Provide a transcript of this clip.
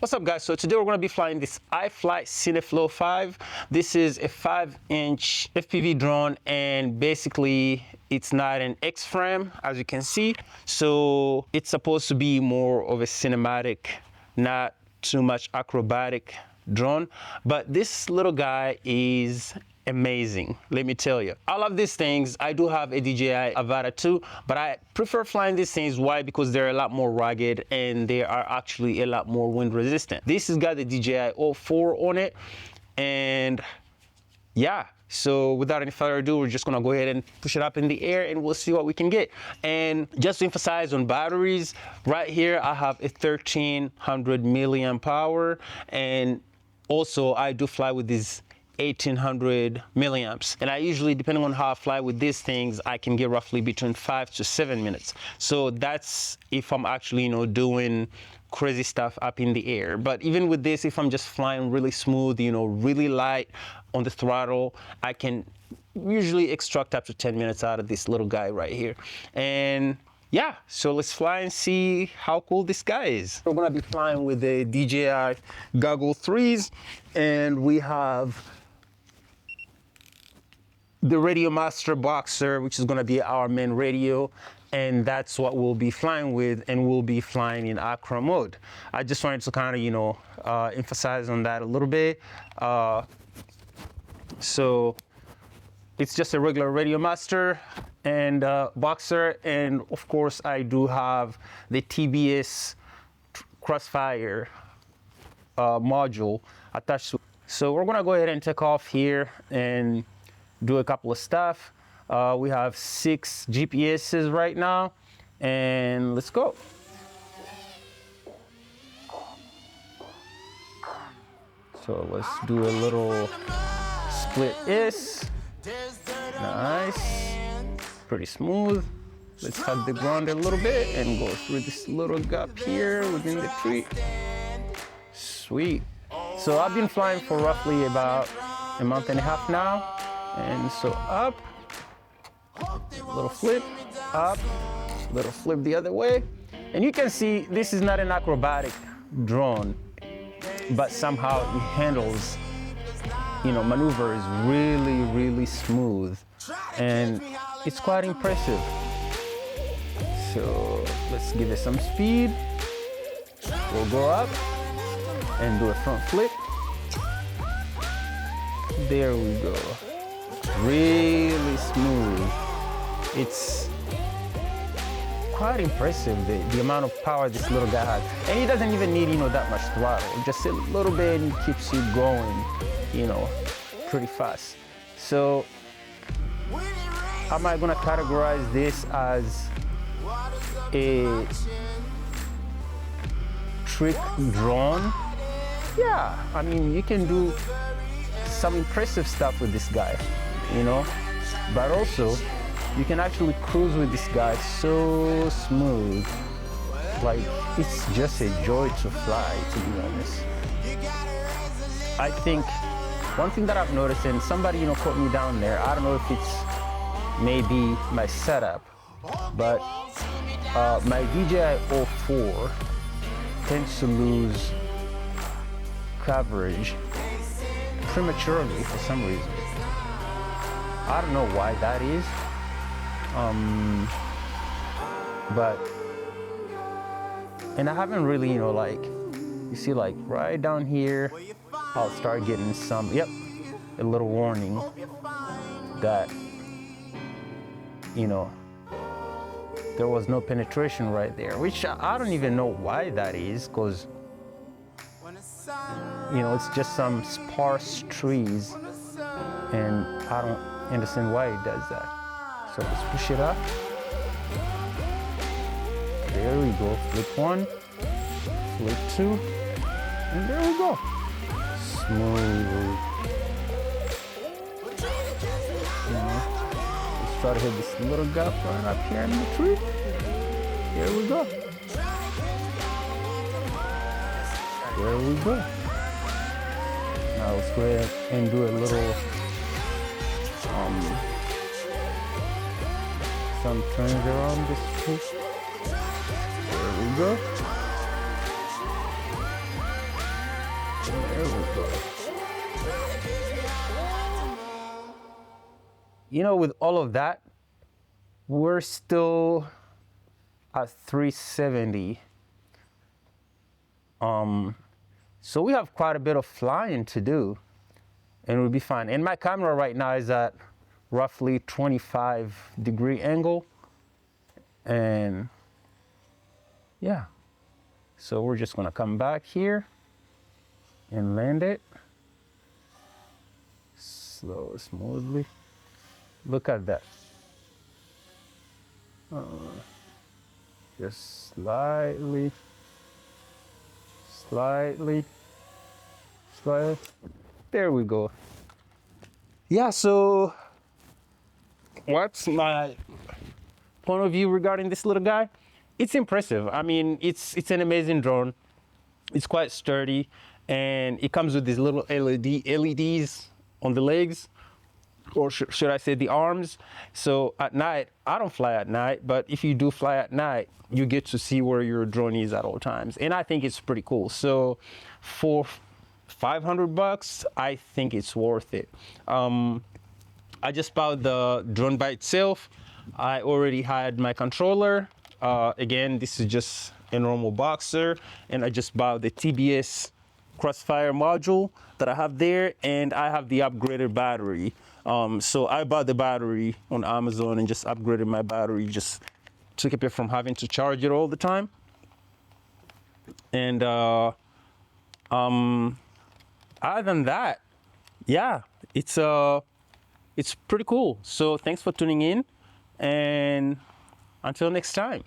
What's up guys, so today we're going to be flying this Iflight Cineflow 5. This is a 5-inch FPV drone, and basically it's not an X-frame as you can see, so it's supposed to be more of a cinematic, not too much acrobatic drone. But this little guy is amazing, let me tell you. I love these things. I do have a DJI Avata too, but I prefer flying these things. Why? Because they're a lot more rugged and they are actually a lot more wind resistant. This has got the DJI 04 on it, and yeah, so without any further ado, we're just gonna go ahead and push it up in the air and we'll see what we can get. And just to emphasize on batteries, right here I have a 1300 milliamp hour, and also I do fly with these 1800 milliamps, and I usually, depending on how I fly with these things, I can get roughly between 5 to 7 minutes. So that's if I'm actually, doing crazy stuff up in the air. But even with this, if I'm just flying really smooth, really light on the throttle, I can usually extract up to 10 minutes out of this little guy right here. And yeah, so let's fly and see how cool this guy is. We're gonna be flying with the DJI Goggle 3s, and we have the Radio Master Boxer, which is gonna be our main radio, and that's what we'll be flying with, and we'll be flying in acro mode. I just wanted to kind of, emphasize on that a little bit. So it's just a regular Radio Master and Boxer, and of course I do have the TBS Crossfire module attached to it. So we're gonna go ahead and take off here and do a couple of stuff. We have 6 GPSs right now, and let's go. So let's do a little split S. Nice, pretty smooth. Let's hug the ground a little bit and go through this little gap here within the tree. Sweet. So I've been flying for roughly about a month and a half now. And so up, little flip, up, little flip the other way. And you can see this is not an acrobatic drone, but somehow it handles, maneuvers really, really smooth. And it's quite impressive. So let's give it some speed. We'll go up and do a front flip. There we go. Really smooth. It's quite impressive, the amount of power this little guy has. And he doesn't even need, that much throttle. Just a little bit and he keeps you going, pretty fast. So am I gonna categorize this as a trick drone? Yeah, I mean, you can do some impressive stuff with this guy, but also you can actually cruise with this guy so smooth. Like, it's just a joy to fly, to be honest. I think one thing that I've noticed, and somebody caught me down there, I don't know if it's maybe my setup, but my DJI 04 tends to lose coverage prematurely for some reason. I don't know why that is, and I haven't really, you see, like right down here, I'll start getting some, a little warning that, there was no penetration right there, which I don't even know why that is, because it's just some sparse trees, and I don't understand why it does that. So let's push it up. There we go. Flip 1, flip 2, and there we go. Smooth. Let's try to hit this little gap right up here in the tree. Here we go. There we go. Now let's go ahead and do a little some turns around this tree. There we go. There we go. You know, with all of that, we're still at 370. So we have quite a bit of flying to do, and we'll be fine. And my camera right now is at roughly 25-degree angle, and yeah. So we're just gonna come back here and land it slow, smoothly. Look at that. Just slightly. There we go. Yeah, so what's my point of view regarding this little guy? It's impressive. I mean, it's an amazing drone. It's quite sturdy, and it comes with these little LEDs on the legs, or should I say the arms. So at night, I don't fly at night, but if you do fly at night, you get to see where your drone is at all times. And I think it's pretty cool. So for $500, I think it's worth it. I just bought the drone by itself. I already had my controller. Again, this is just a normal Boxer, and I just bought the TBS Crossfire module that I have there, and I have the upgraded battery. So I bought the battery on Amazon and just upgraded my battery just to keep it from having to charge it all the time. And other than that, yeah, it's pretty cool. So thanks for tuning in, and until next time.